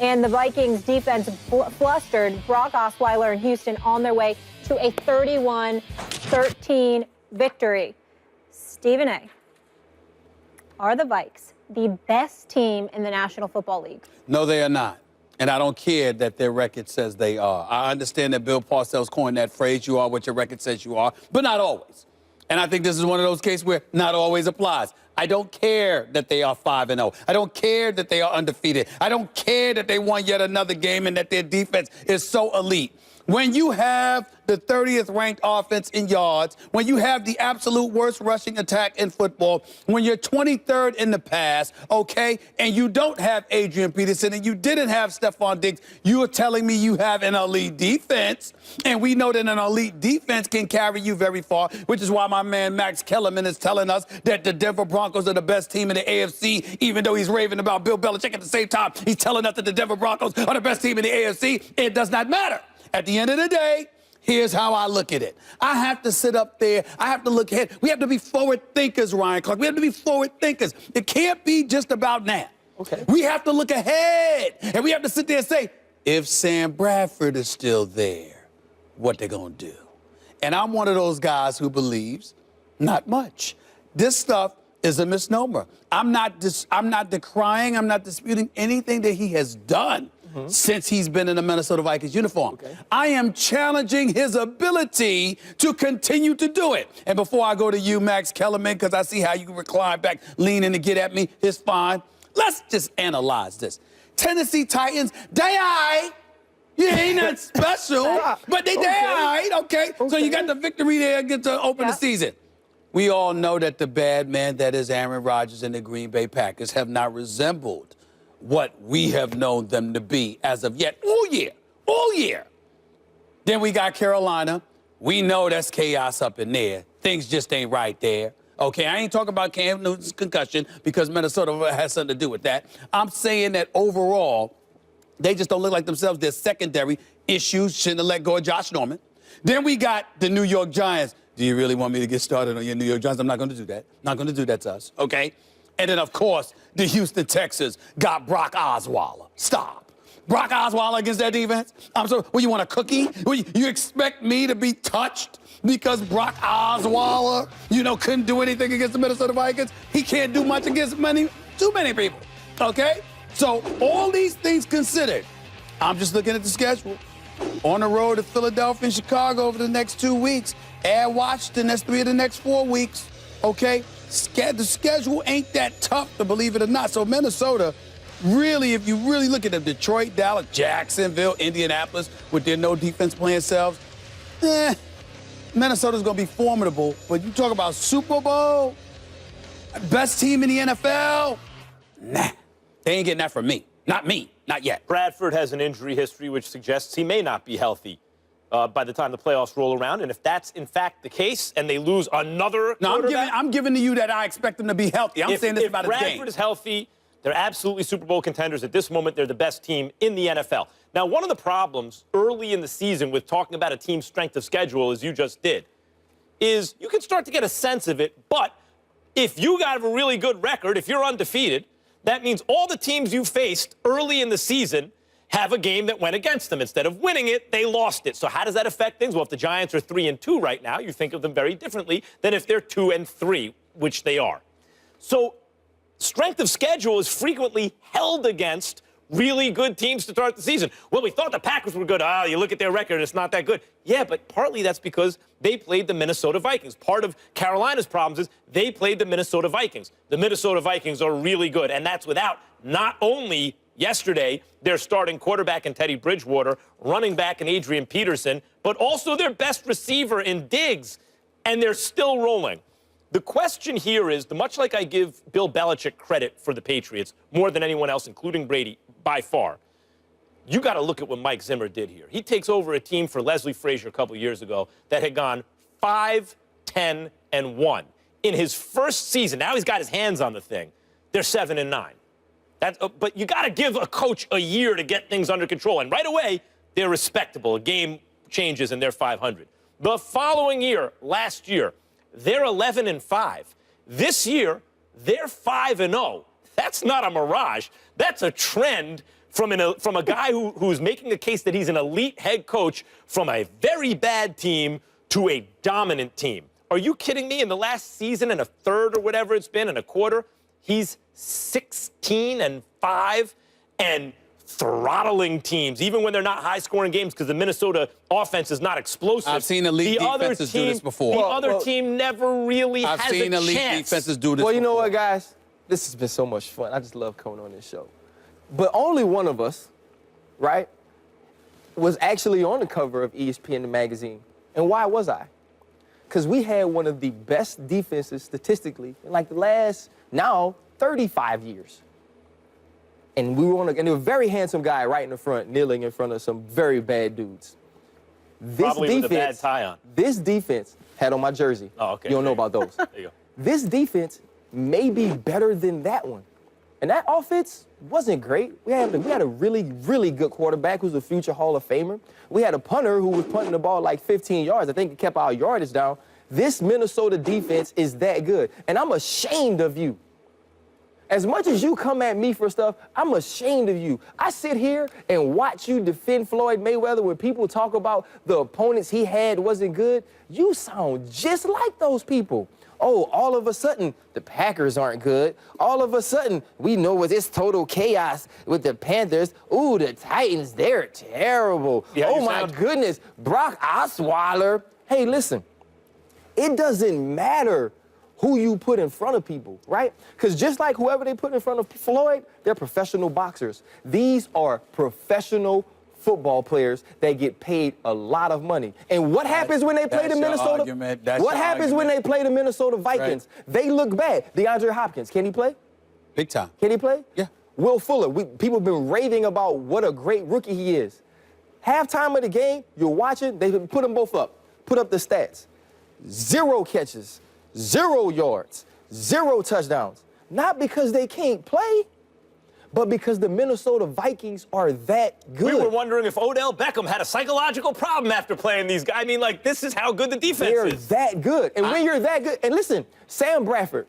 And the Vikings defense flustered Brock Osweiler and Houston on their way to a 31-13 victory. Stephen A., are the Vikes the best team in the National Football League? No, they are not. And I don't care that their record says they are. I understand that Bill Parcells coined that phrase, you are what your record says you are, but not always. And I think this is one of those cases where not always applies. I don't care that they are 5-0. I don't care that they are undefeated. I don't care that they won yet another game and that their defense is so elite. When you have the 30th ranked offense in yards, when you have the absolute worst rushing attack in football, when you're 23rd in the pass, okay, and you don't have Adrian Peterson and you didn't have Stephon Diggs, you are telling me you have an elite defense. And we know that an elite defense can carry you very far, which is why my man Max Kellerman is telling us that the Denver Broncos are the best team in the AFC, even though he's raving about Bill Belichick at the same time. He's telling us that the Denver Broncos are the best team in the AFC. It does not matter. At the end of the day, here's how I look at it. I have to sit up there. I have to look ahead. We have to be forward thinkers, Ryan Clark. We have to be forward thinkers. It can't be just about now. Okay. We have to look ahead. And we have to sit there and say, if Sam Bradford is still there, what they going to do? And I'm one of those guys who believes not much. This stuff is a misnomer. I'm not decrying, I'm not disputing anything that he has done since he's been in the Minnesota Vikings uniform. Okay. I am challenging his ability to continue to do it. And before I go to you, Max Kellerman, because I see how you recline back, leaning to get at me, it's fine. Let's just analyze this. Tennessee Titans, they all right. Yeah, ain't nothing special, but they all right, okay? So you got the victory there, get to open the season. We all know that the bad man that is Aaron Rodgers and the Green Bay Packers have not resembled what we have known them to be as of yet. All year. Then we got Carolina. We know that's chaos up in there. Things just ain't right there. Okay, I ain't talking about Cam Newton's concussion because Minnesota has something to do with that. I'm saying that overall, they just don't look like themselves. Their secondary issues shouldn't have let go of Josh Norman. Then we got the New York Giants. Do you really want me to get started on your New York Giants? I'm not going to do that. Not going to do that to us, okay? And then, of course, the Houston Texans got Brock Osweiler. Stop. Brock Osweiler against that defense? I'm sorry, you want a cookie? You expect me to be touched because Brock Osweiler, couldn't do anything against the Minnesota Vikings? He can't do much against too many people, okay? So all these things considered, I'm just looking at the schedule. On the road to Philadelphia and Chicago over the next 2 weeks. Add Washington, that's 3 of the next 4 weeks, okay? The schedule ain't that tough, to believe it or not. So Minnesota, really, if you really look at them, Detroit, Dallas, Jacksonville, Indianapolis, with their no defense playing selves, Minnesota's going to be formidable. But you talk about Super Bowl, best team in the NFL, nah, they ain't getting that from me. Not me, not yet. Bradford has an injury history which suggests he may not be healthy by the time the playoffs roll around. And if that's, in fact, the case and they lose another quarterback... I'm giving to you that I expect them to be healthy. I'm saying this about his game. If Bradford is healthy, they're absolutely Super Bowl contenders. At this moment, they're the best team in the NFL. Now, one of the problems early in the season with talking about a team's strength of schedule, as you just did, is you can start to get a sense of it, but if you got a really good record, if you're undefeated, that means all the teams you faced early in the season have a game that went against them. Instead of winning it, they lost it. So how does that affect things? Well, if the Giants are 3-2 right now, you think of them very differently than if they're 2-3, which they are. So strength of schedule is frequently held against really good teams to start the season. Well, we thought the Packers were good. You look at their record, it's not that good. Yeah, but partly that's because they played the Minnesota Vikings. Part of Carolina's problems is they played the Minnesota Vikings. The Minnesota Vikings are really good, and that's without not only yesterday their starting quarterback in Teddy Bridgewater, running back in Adrian Peterson, but also their best receiver in Diggs, and they're still rolling. The question here is, much like I give Bill Belichick credit for the Patriots more than anyone else, including Brady, by far, you got to look at what Mike Zimmer did here. He takes over a team for Leslie Frazier a couple years ago that had gone 5-10-1 in his first season. Now he's got his hands on the thing. They're 7-9. But you got to give a coach a year to get things under control. And right away, they're respectable. A game changes and they're 500. The following year, last year, they're 11-5. This year, they're 5-0. That's not a mirage. That's a trend from a guy who's making the case that he's an elite head coach from a very bad team to a dominant team. Are you kidding me? In the last season and a third or whatever it's been, and a quarter, he's 16-5 and throttling teams, even when they're not high-scoring games, because the Minnesota offense is not explosive. I've seen elite defenses do this before. The other team never really has a chance. I've seen elite defenses do this before. Well, you know what, guys? This has been so much fun. I just love coming on this show. But only one of us, right, was actually on the cover of ESPN, the magazine. And why was I? Because we had one of the best defenses statistically in like the last, now, 35 years. And we were and a very handsome guy right in the front, kneeling in front of some very bad dudes. This Probably defense, with a bad tie on. This defense had on my jersey. Oh, okay. You don't know about those. There you go. This defense may be better than that one. And that offense wasn't great. We had a really, really good quarterback who's a future Hall of Famer. We had a punter who was punting the ball like 15 yards. I think it kept our yardage down. This Minnesota defense is that good. And I'm ashamed of you. As much as you come at me for stuff, I'm ashamed of you. I sit here and watch you defend Floyd Mayweather when people talk about the opponents he had wasn't good. You sound just like those people. Oh, all of a sudden, the Packers aren't good. All of a sudden, we know with this total chaos with the Panthers, ooh, the Titans, they're terrible. Yeah, oh, my goodness, Brock Osweiler. Hey, listen, it doesn't matter who you put in front of people, right? Because just like whoever they put in front of Floyd, they're professional boxers. These are professional football players that get paid a lot of money. And what happens when they play the Minnesota? What happens when they play the Minnesota Vikings? Right. They look bad. DeAndre Hopkins, can he play? Big time. Can he play? Yeah. Will Fuller, people have been raving about what a great rookie he is. Halftime of the game, you're watching, they put them both up. Put up the stats. 0 catches, 0 yards, 0 touchdowns. Not because they can't play, but because the Minnesota Vikings are that good. We were wondering if Odell Beckham had a psychological problem after playing these guys. I mean, like, this is how good the defense is. They're that good. And when you're that good, and listen, Sam Bradford,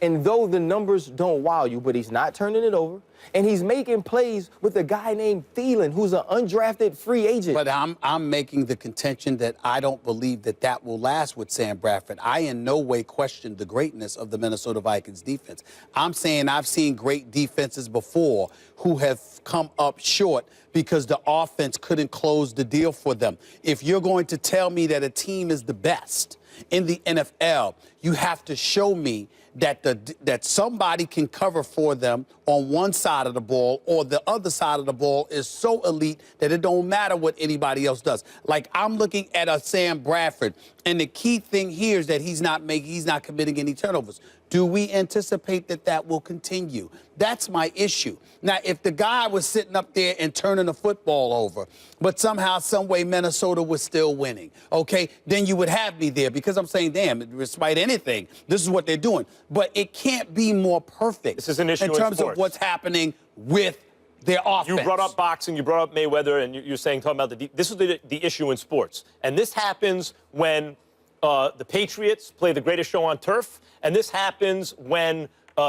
and though the numbers don't wow you, but he's not turning it over, and he's making plays with a guy named Thielen, who's an undrafted free agent. But I'm making the contention that I don't believe that will last with Sam Bradford. I in no way question the greatness of the Minnesota Vikings defense. I'm saying I've seen great defenses before who have come up short because the offense couldn't close the deal for them. If you're going to tell me that a team is the best in the NFL, you have to show me that somebody can cover for them on one side of the ball, or the other side of the ball is so elite that it don't matter what anybody else does. Like, I'm looking at a Sam Bradford, and the key thing here is that he's not committing any turnovers. Do we anticipate that will continue? That's my issue. Now, if the guy was sitting up there and turning the football over, but somehow, some way, Minnesota was still winning, okay, then you would have me there, because I'm saying, damn, despite anything, this is what they're doing. But it can't be more perfect. This is an issue in terms of what's happening with their offense. You brought up boxing, you brought up Mayweather, and you're talking about this is the issue in sports. And this happens when the Patriots play the greatest show on turf, and this happens when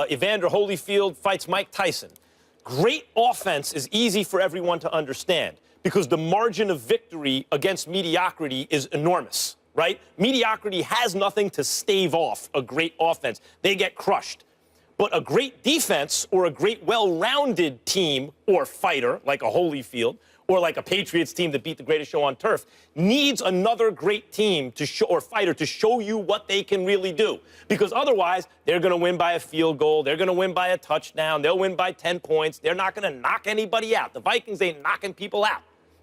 Evander Holyfield fights Mike Tyson. Great offense is easy for everyone to understand because the margin of victory against mediocrity is enormous, right? Mediocrity has nothing to stave off a great offense. They get crushed. But a great defense or a great well-rounded team or fighter, like a Holyfield, or like a Patriots team that beat the greatest show on turf, needs another great team to show, or fighter to show you what they can really do. Because otherwise, they're going to win by a field goal. They're going to win by a touchdown. They'll win by 10 points. They're not going to knock anybody out. The Vikings ain't knocking people out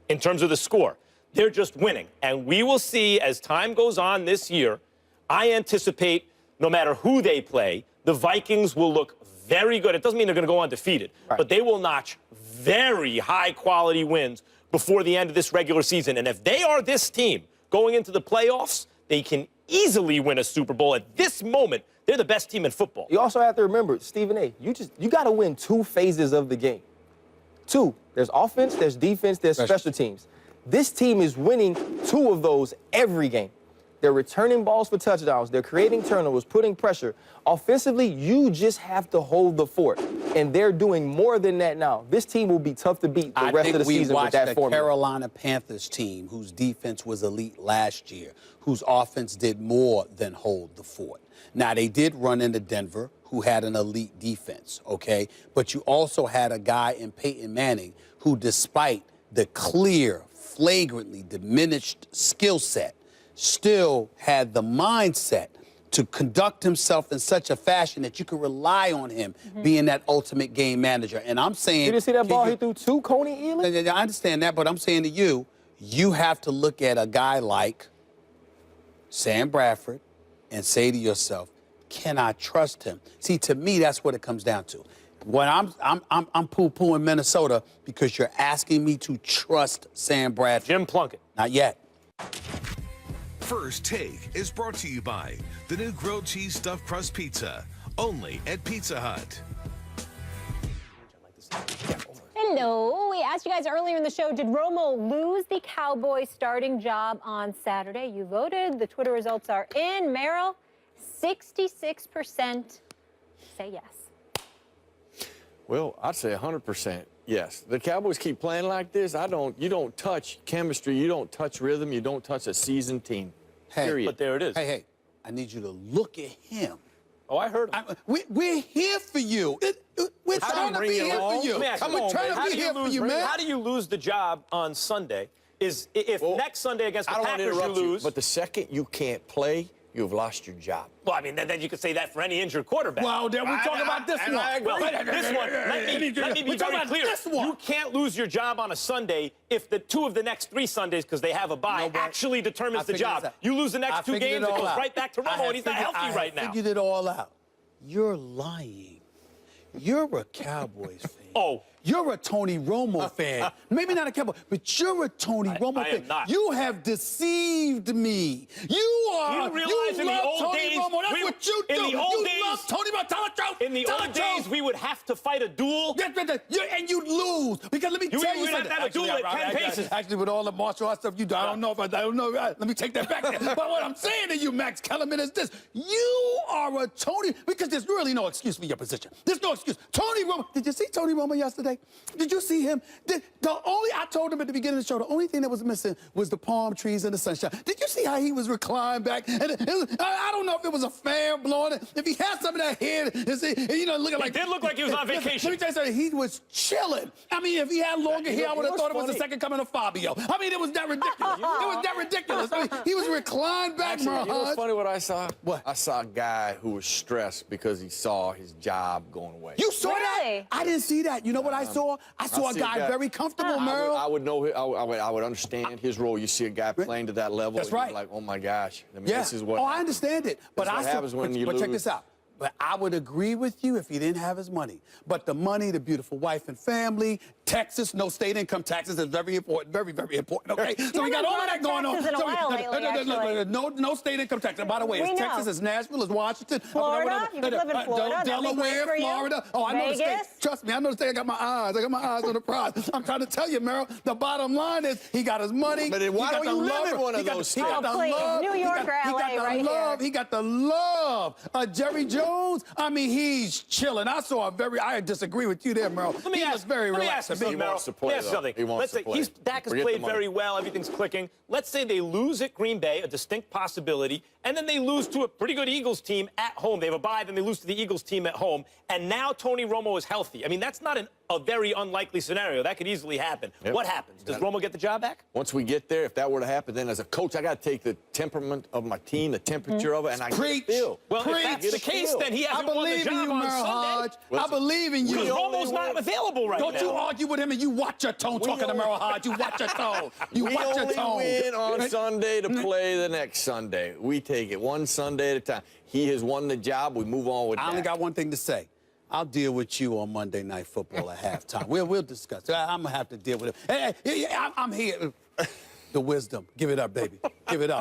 in terms of the score. They're just winning. And we will see as time goes on this year, I anticipate no matter who they play, the Vikings will look very good. It doesn't mean they're going to go undefeated, right, but they will notch very high-quality wins before the end of this regular season. And if they are this team going into the playoffs, they can easily win a Super Bowl. At this moment, they're the best team in football. You also have to remember, Stephen A., you got to win 2 phases of the game. 2. There's offense, there's defense, there's special teams. This team is winning 2 of those every game. They're returning balls for touchdowns. They're creating turnovers, putting pressure. Offensively, you just have to hold the fort. And they're doing more than that now. This team will be tough to beat the rest of the season with that formula. I think we watched the Carolina Panthers team, whose defense was elite last year, whose offense did more than hold the fort. Now, they did run into Denver, who had an elite defense, okay? But you also had a guy in Peyton Manning who, despite the clear, flagrantly diminished skill set, still had the mindset to conduct himself in such a fashion that you could rely on him being that ultimate game manager. And I'm saying... Did you see that ball he threw to Coney Ealy? I understand that, but I'm saying to you, you have to look at a guy like Sam Bradford and say to yourself, can I trust him? See, to me, that's what it comes down to. When I'm poo-pooing Minnesota because you're asking me to trust Sam Bradford. Jim Plunkett. Not yet. First Take is brought to you by the new grilled cheese stuffed crust pizza, only at Pizza Hut. Hello. We asked you guys earlier in the show, did Romo lose the Cowboys starting job on Saturday? You voted. The Twitter results are in. Merrill, 66% say yes. Well, I'd say 100% yes. The Cowboys keep playing like this. You don't touch chemistry. You don't touch rhythm. You don't touch a seasoned team. Hey, period. But there it is. Hey, I need you to look at him. Oh, I heard him. We're here for you. We're trying to be here for you. Let me ask you, We're trying to be here for you, man. How do you lose the job on Sunday? If next Sunday against the Packers you lose... But the second you can't play, you've lost your job. Well, I mean, then you could say that for any injured quarterback. Well, then we talk about this one. Well, this one, let me be very clear. You can't lose your job on a Sunday if the two of the next 3 Sundays, because they have a bye, actually determines the job. You lose the next 2 games, it goes right back to Romo, and he's not healthy right now. I figured it all out. You're lying. You're a Cowboys fan. Oh. You're a Tony Romo fan. Maybe not a Cowboy, but you're a Tony Romo fan. am not. You have deceived me. You are. You realize in the old Tony days, Romo. That's what you do. In the old days, love Tony Romo. Tell the truth. In the old days, we would have to fight a duel. And you'd lose. Because let me tell you would have something. to have a duel at 10 paces. Actually, with all the martial arts stuff you do, I don't know. Let me take that back. But what I'm saying to you, Max Kellerman, is this. You are a Tony, because there's really no excuse for your position. There's no excuse. Tony Romo. Did you see Tony Romo yesterday? Did you see him? I told him at the beginning of the show, the only thing that was missing was the palm trees and the sunshine. Did you see how he was reclined back? And I don't know if it was a fan blowing it. If he had some of that head, looking like... It did look like he was on vacation. Let me tell you something. He was chilling. I mean, if he had longer hair, I would have thought it was the second coming of Fabio. I mean, it was that ridiculous. It was that ridiculous. I mean, he was reclined back, Actually, you know what's funny what I saw? What? I saw a guy who was stressed because he saw his job going away. You saw Really? that? I didn't see that. You know what I saw? I saw a guy very comfortable, Merrill. I would know. I would understand his role. You see a guy playing to that level. That's right. You're like, oh my gosh. I mean, Yeah. this is what. Oh, I understand it. But That's what happens when you But check lose. this out. But I would agree with you if he didn't have his money. But the money, the beautiful wife and family, Texas, no state income taxes is very important, very, very important, okay? So we got all of that going on. Taxes in a while lately, actually. No state income taxes. And by the way, it's Texas, it's Nashville, it's Washington. Florida? You could live in Florida. That'd be great Delaware, for you. Florida. Oh, I know the state. Vegas? Trust me, I know the state. I got my eyes on the prize. I'm trying to tell you, Merrill, the bottom line is he got his money. But why don't you live in one of those states? Oh, please. New York or LA right here. He got the love. Jerry Jones, I mean, he's chilling. I disagree with you there, Merrill. Let me ask you something, Merrill. wants to play, Let me ask you though. something. He wants Let's to say play. Dak has Forget played the money. very well. Everything's clicking. Let's say they lose at Green Bay, a distinct possibility, and then they lose to a pretty good Eagles team at home. They have a bye, then they lose to the Eagles team at home, and now Tony Romo is healthy. I mean, that's not a very unlikely scenario. That could easily happen. Yep. What happens? Does Romo get the job back? Once we get there, if that were to happen, then as a coach, I got to take the temperament of my team, the temperature of it, and I Preach. get a feel. Well, if that's the case, then he I hasn't won the believe in job you, on Merrill Sunday. Hodge. I believe in you. Because Romo's not available right now. Don't you argue with him and you watch your tone talking to Merrill Hodge. You watch your tone. You We watch your only tone. win on Sunday to play the next Sunday. We take it one Sunday at a time. He has won the job. We move on with that. I only got one thing to say. I'll deal with you on Monday Night Football at halftime. We'll discuss. I'm going to have to deal with it. Hey, I'm here. The wisdom. Give it up, baby. Give it up.